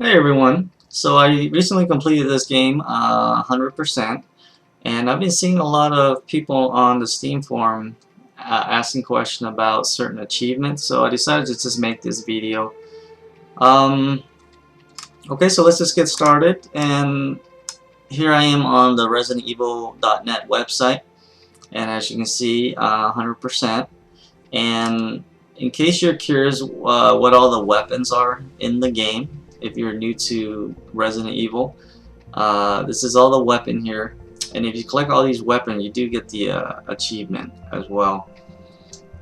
Hey everyone, so I recently completed this game 100%, and I've been seeing a lot of people on the Steam forum asking questions about certain achievements, so I decided to just make this video. Um, okay, so let's just get started, and here I am on the ResidentEvil.net website, and as you can see, 100%, and in case you're curious what all the weapons are in the game, if you're new to Resident Evil, this is all the weapon here, and if you collect all these weapons, you do get the achievement as well.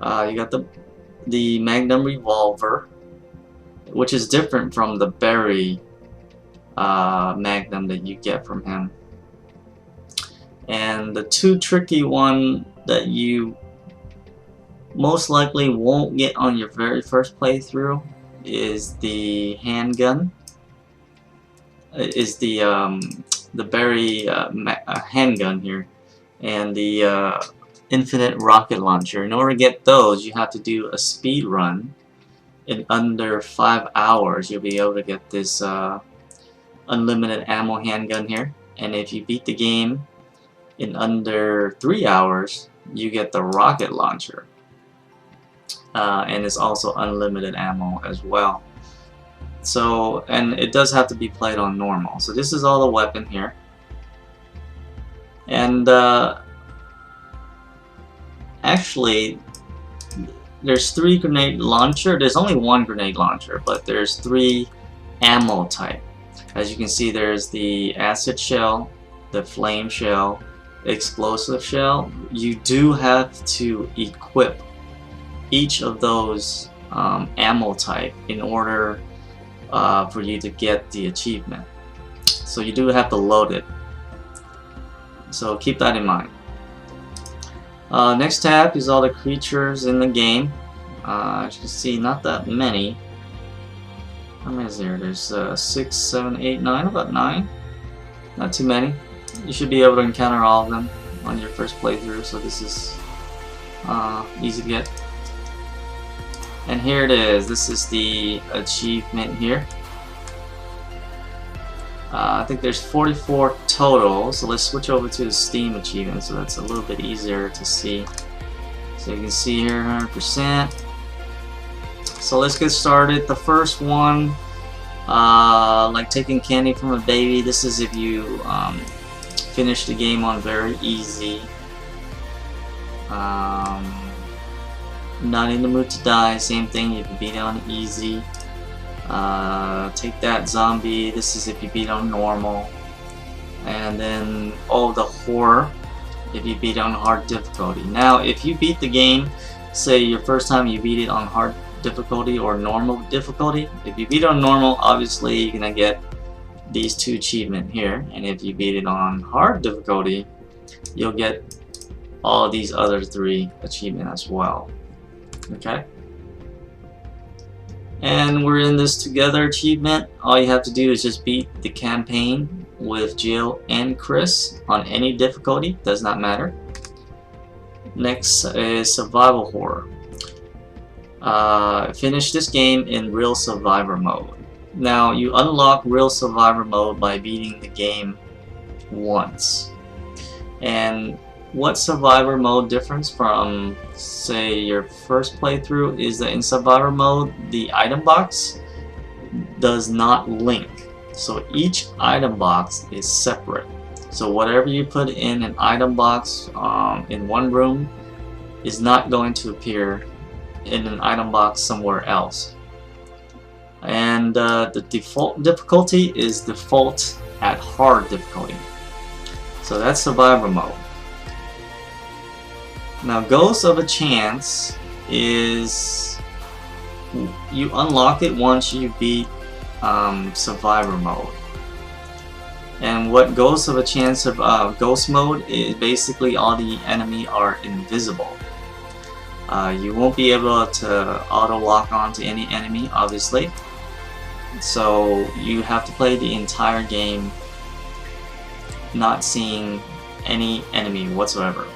You got the Magnum revolver, which is different from the Berry Magnum that you get from him. And the two tricky one that you most likely won't get on your very first playthrough is the handgun. Is the Berry handgun here, and the infinite rocket launcher. In order to get those, you have to do a speed run. In under 5 hours, you'll be able to get this unlimited ammo handgun here. And if you beat the game in under 3 hours, you get the rocket launcher. And it's also unlimited ammo as well. So, and it does have to be played on normal. So this is all the weapon here. And actually, there's 3 grenade launcher. There's only 1 grenade launcher, but there's 3 ammo type. As you can see, there's the acid shell, the flame shell, explosive shell. You do have to equip each of those ammo type in order for you to get the achievement. So you do have to load it. So keep that in mind. Next tab is all the creatures in the game. As you can see, not that many. How many is there? There's 6, 7, 8, 9, about 9. Not too many. You should be able to encounter all of them on your first playthrough, so this is easy to get. And here it is. This is the achievement here. I think there's 44 total, so let's switch over to the Steam achievement so that's a little bit easier to see. So you can see here 100%. So let's get started. The first one, like taking candy from a baby, this is if you finish the game on very easy. Not in the mood to die, same thing, if you beat it on easy. Take that zombie, this is if you beat on normal. And then, oh, the horror, if you beat it on hard difficulty. Now, if you beat the game, say your first time you beat it on hard difficulty or normal difficulty, if you beat it on normal, obviously you're gonna get these 2 achievements here. And if you beat it on hard difficulty, you'll get all these other 3 achievements as well. Okay, and we're in this together achievement. All you have to do is just beat the campaign with Jill and Chris on any difficulty, does not matter. Next is survival horror. Finish this game in real survivor mode. Now you unlock real survivor mode by beating the game once. And what survivor mode difference from, say, your first playthrough is that in survivor mode the item box does not link, so each item box is separate. So whatever you put in an item box in one room is not going to appear in an item box somewhere else. And the default difficulty is default at hard difficulty. So that's survivor mode. Now, Ghost of a Chance is, you unlock it once you beat survivor mode. And what Ghost of a Chance of Ghost mode is, basically all the enemy are invisible. You won't be able to auto lock onto any enemy, obviously. So you have to play the entire game not seeing any enemy whatsoever.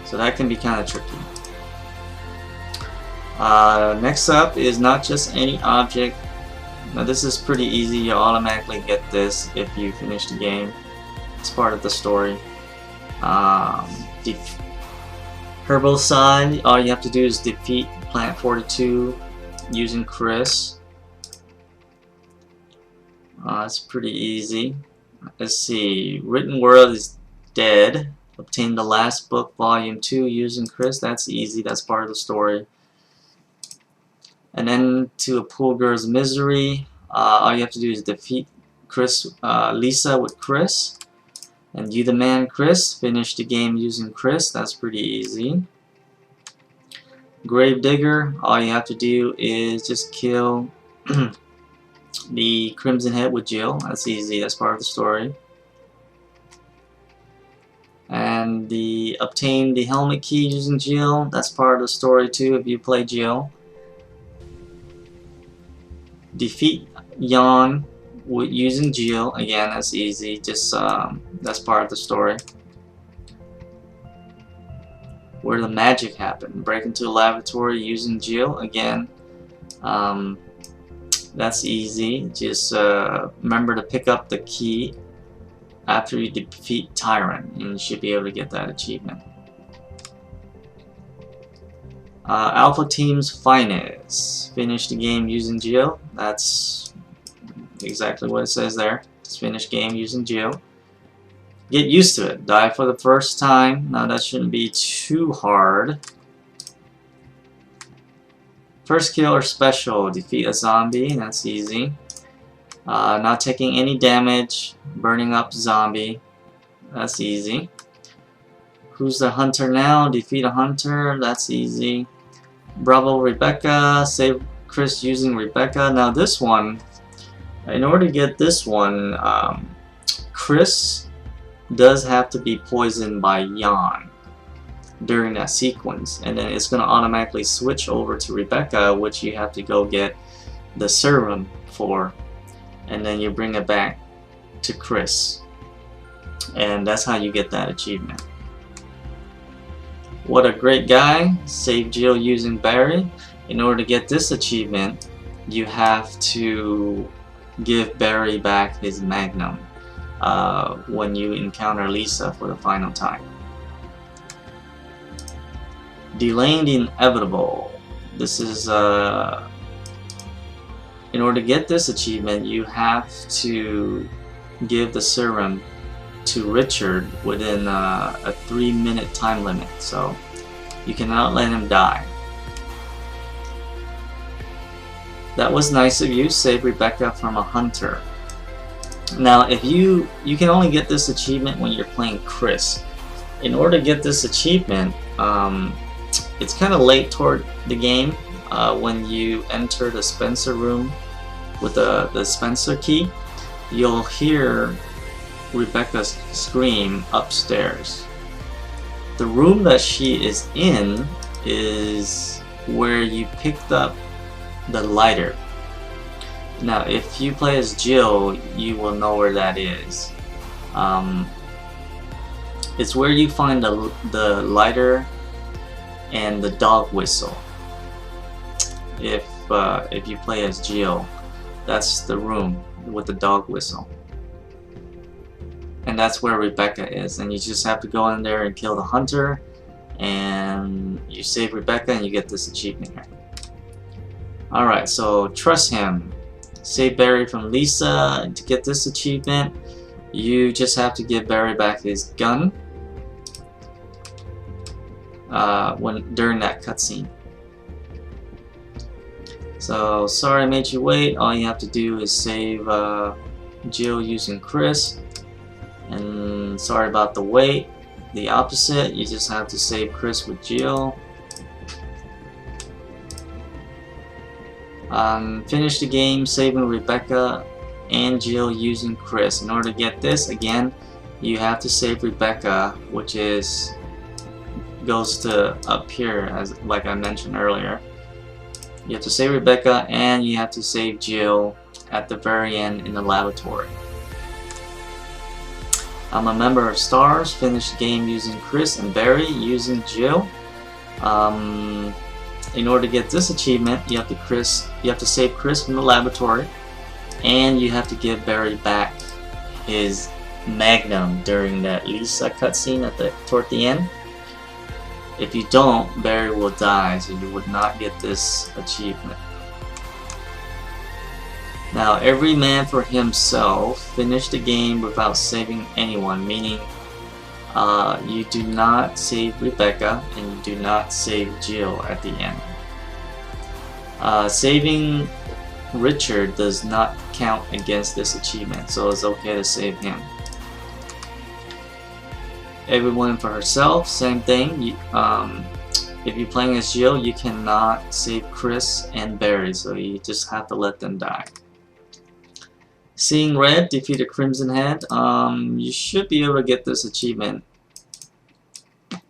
So that can be kind of tricky. Next up is not just any object Now this is pretty easy. You automatically get this if you finish the game. It's part of the story. Herbicide, all you have to do is defeat Planet 42 using Chris. It's pretty easy. Let's see. Written World is dead. Obtain the last book, Volume 2, using Chris. That's easy. That's part of the story. And then to a Pool Girl's Misery, all you have to do is defeat Lisa with Chris. And You the Man, Chris. Finish the game using Chris. That's pretty easy. Gravedigger, all you have to do is just kill the Crimson Head with Jill. That's easy. That's part of the story. And obtain the helmet key using Jill. That's part of the story too if you play Jill. Defeat Yawn using Jill. Again, that's easy. Just that's part of the story. Where the magic happened. Break into a laboratory using Jill. Again, that's easy. Just remember to pick up the key after you defeat Tyrant, and you should be able to get that achievement. Alpha Team's Finest. Finish the game using Jill. That's exactly what it says there. Just finish game using Jill. Get used to it. Die for the first time. Now that shouldn't be too hard. First kill or special. Defeat a zombie. That's easy. Not taking any damage. Burning up zombie. That's easy. Who's the hunter now? Defeat a hunter. That's easy. Bravo Rebecca. Save Chris using Rebecca. Now this one, in order to get this one, Chris does have to be poisoned by Yawn during that sequence, and then it's going to automatically switch over to Rebecca, which you have to go get the serum for, and then you bring it back to Chris, and that's how you get that achievement. What a great guy. Save Jill using Barry. In order to get this achievement, you have to give Barry back his Magnum when you encounter Lisa for the final time. Delaying the inevitable. This is in order to get this achievement, you have to give the serum to Richard within a 3-minute time limit, so you cannot let him die. That was nice of you. Save Rebecca from a hunter. Now, if you can only get this achievement when you're playing Chris. In order to get this achievement, it's kind of late toward the game when you enter the Spencer room with the Spencer key. You'll hear Rebecca's scream upstairs. The room that she is in is where you picked up the lighter. Now, if you play as Jill, you will know where that is. It's where you find the lighter and the dog whistle. If you play as Jill, that's the room with the dog whistle. And that's where Rebecca is. And you just have to go in there and kill the hunter, and you save Rebecca and you get this achievement here. Alright, so trust him. Save Barry from Lisa. To get this achievement, you just have to give Barry back his gun during that cutscene. So, sorry I made you wait. All you have to do is save Jill using Chris. And sorry about the wait. The opposite, you just have to save Chris with Jill. Finish the game saving Rebecca and Jill using Chris. In order to get this, again, you have to save Rebecca, which goes to up here, as like I mentioned earlier. You have to save Rebecca and you have to save Jill at the very end in the laboratory. I'm a member of Stars. Finish the game using Chris and Barry using Jill. In order to get this achievement, you have to save Chris from the laboratory. and you have to give Barry back his Magnum during that Lisa cutscene toward the end. If you don't, Barry will die, so you would not get this achievement. Now, every man for himself. Finish the game without saving anyone, meaning you do not save Rebecca and you do not save Jill at the end. Saving Richard does not count against this achievement, so it's okay to save him. Everyone for herself, same thing. If you're playing as Jill, you cannot save Chris and Barry, so you just have to let them die. Seeing Red, defeat a Crimson Head. You should be able to get this achievement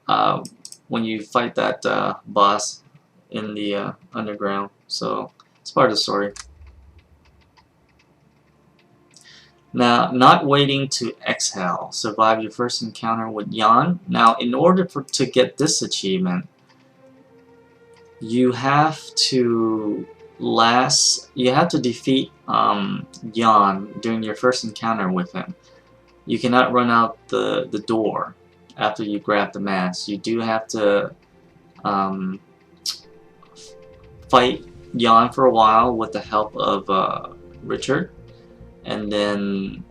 when you fight that boss in the underground, so it's part of the story. Now, not waiting to exhale. Survive your first encounter with Jan. Now, in order to get this achievement, you have to defeat Jan during your first encounter with him. You cannot run out the door after you grab the mask. You do have to fight Jan for a while with the help of Richard. And then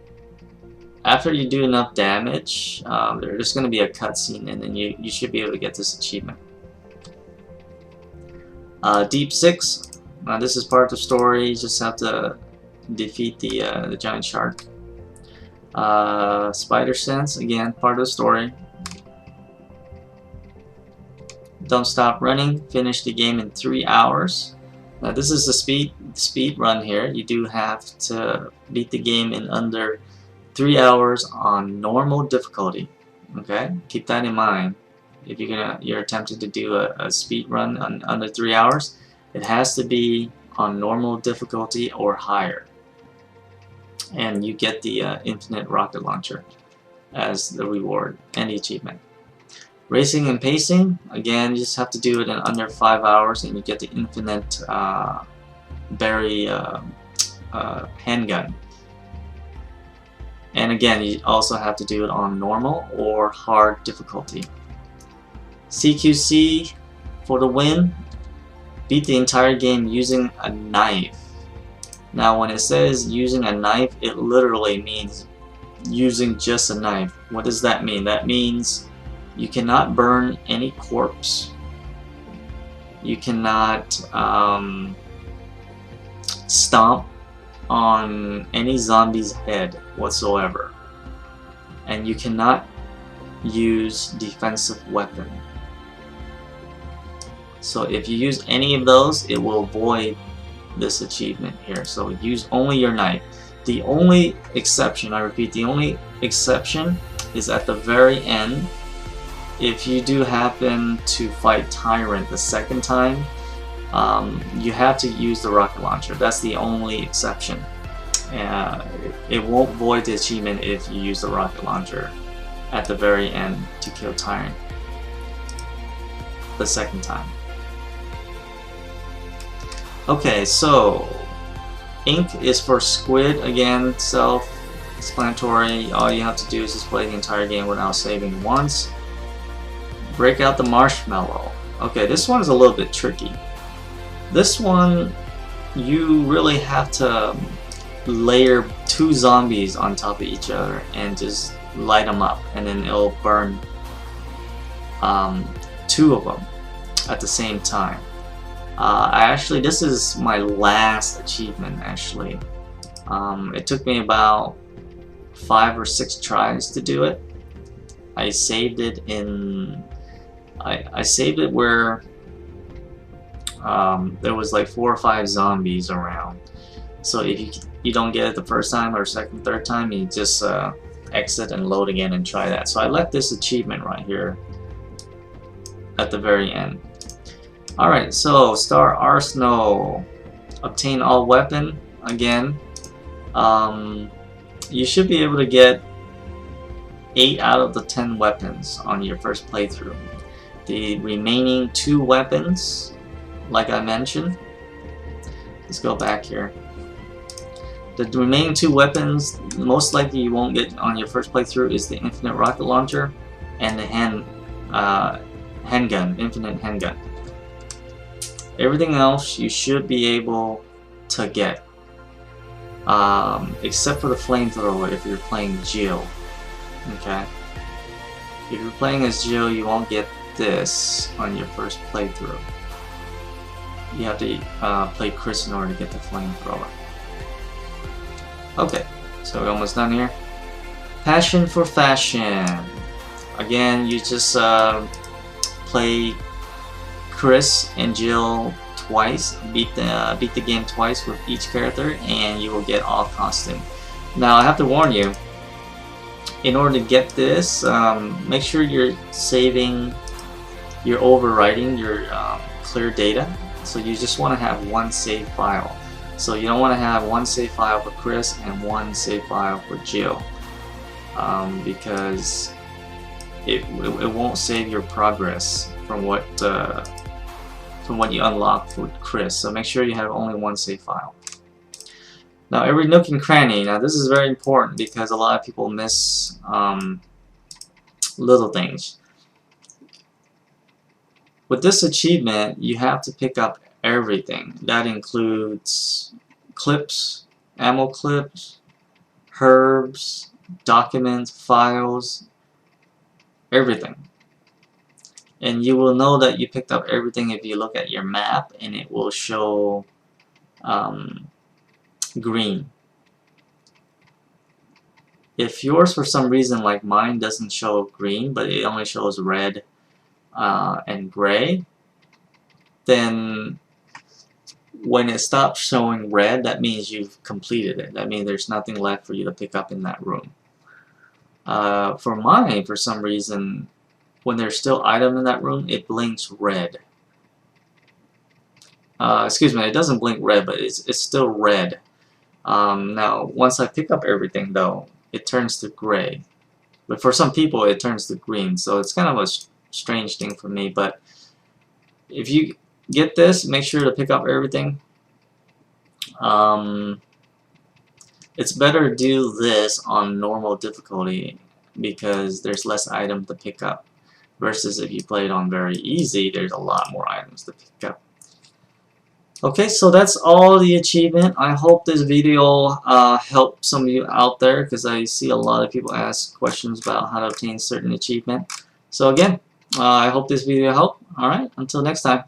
after you do enough damage, there's just going to be a cutscene, and then you should be able to get this achievement. Deep 6. This is part of the story. You just have to defeat the giant shark. Spider Sense, again, part of the story. Don't stop running. Finish the game in 3 hours. Now this is the speed run here. You do have to beat the game in under 3 hours on normal difficulty. Okay, keep that in mind. If you're attempting to do a speed run on under 3 hours, it has to be on normal difficulty or higher, and you get the infinite rocket launcher as the reward and the achievement. Racing and pacing, again, you just have to do it in under 5 hours, and you get the infinite Barry handgun. And again, you also have to do it on normal or hard difficulty. CQC for the win. Beat the entire game using a knife. Now when it says using a knife, it literally means using just a knife. What does that mean? That means you cannot burn any corpse. You cannot stomp on any zombie's head whatsoever. And you cannot use defensive weapon. So if you use any of those, it will void this achievement here. So use only your knife. The only exception, I repeat, the only exception is at the very end. If you do happen to fight Tyrant the second time, you have to use the rocket launcher. That's the only exception. It won't void the achievement if you use the rocket launcher at the very end to kill Tyrant the second time. Okay, so ink is for squid. Again, self-explanatory. All you have to do is just play the entire game without saving once. Break out the marshmallow. Okay, this one is a little bit tricky. This one, you really have to layer 2 zombies on top of each other and just light them up, and then it'll burn 2 of them at the same time. This is my last achievement actually. It took me about 5 or 6 tries to do it. I saved it in I saved it where there was like 4 or 5 zombies around. So if you don't get it the first time or second, third time, you just exit and load again and try that. So I left this achievement right here at the very end. Alright, so Star Arsenal. Obtain all weapon. Again, you should be able to get 8 out of the 10 weapons on your first playthrough. The remaining 2 weapons, like I mentioned, let's go back here. The remaining 2 weapons, most likely you won't get on your first playthrough, is the infinite rocket launcher and the handgun, infinite handgun. Everything else you should be able to get, except for the flamethrower if you're playing Jill. Okay. If you're playing as Jill, you won't get this on your first playthrough. You have to play Chris in order to get the flamethrower. Okay, so we're almost done here. Passion for fashion. Again, you just play Chris and Jill twice, beat the game twice with each character, and you will get all costume. Now, I have to warn you. In order to get this, make sure you're saving, you're overwriting your clear data. So you just want to have one save file. So you don't want to have one save file for Chris and one save file for Jill, because it won't save your progress from what you unlocked with Chris. So make sure you have only one save file. Now, every nook and cranny. Now, this is very important because a lot of people miss little things. With this achievement, you have to pick up everything. That includes clips, ammo clips, herbs, documents, files, everything. And you will know that you picked up everything if you look at your map, and it will show green. If yours for some reason, like mine, doesn't show green but it only shows red and gray, then when it stops showing red, that means you've completed it. That means there's nothing left for you to pick up in that room. For mine, for some reason, when there's still item in that room, it blinks red. Excuse me, it doesn't blink red, but it's still red. Now, once I pick up everything, though, it turns to gray. But for some people, it turns to green. So it's kind of a strange thing for me. But if you get this, make sure to pick up everything. It's better to do this on normal difficulty because there's less items to pick up. Versus if you play it on very easy, there's a lot more items to pick up. Okay, so that's all the achievement. I hope this video helped some of you out there, because I see a lot of people ask questions about how to obtain certain achievement. So again, I hope this video helped. Alright, until next time.